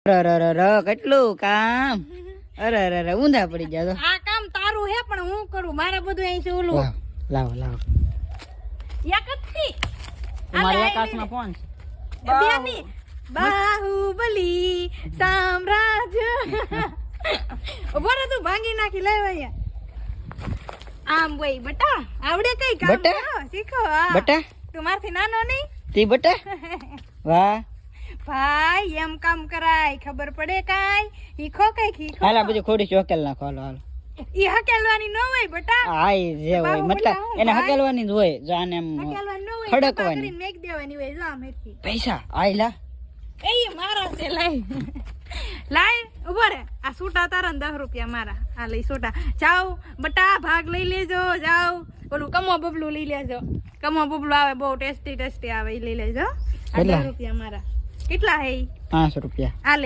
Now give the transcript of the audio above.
અરે કેટલું કામ. અરે ઊંધા પડી જાય તો. આ કામ તારું હે પણ હું કરું મારે બધું અહીં છે ઓલું. લાવો એક જ થી તમારે આકાશમાં ફોન છે. બેની બાહુબલી સામ્રાજ્ય બોરે તું ભાંગી નાખી લાવ અહીંયા આમ ભાઈ બટા આવડે કઈ કામ બટા? કરો શીખો હા બટા તું મારથી નાનો નહીં તી બટા વાહ ભાઈ એમ કામ કરાય ખબર પડે કાઈ શીખો કઈ શીખો હાલ આ બધું ખોડી ચોકેલ નાખો હાલો ઈ હકેલવાની ન હોય બટા હા એ જે હોય મતલબ એને હકેલવાની જ હોય જો આને એમ હકેલવાની ન હોય ખડકવાની. કરીને મેક દેવાની હોય જા મેથી પૈસા આયલા એ મારા છે લાય ઉભો રે આ સૂટા તારા ને 10 રૂપિયા મારા આ લઈ સૂટા જાઓ બટા ભાગ લઈ લેજો જાઓ ઓલું કમો બબલું લઈ લેજો કમો બબલું આવે બહુ ટેસ્ટી આવે એ લઈ લેજો આ 10 રૂપિયા મારા કેટલા હે 500 રૂપિયા આ લે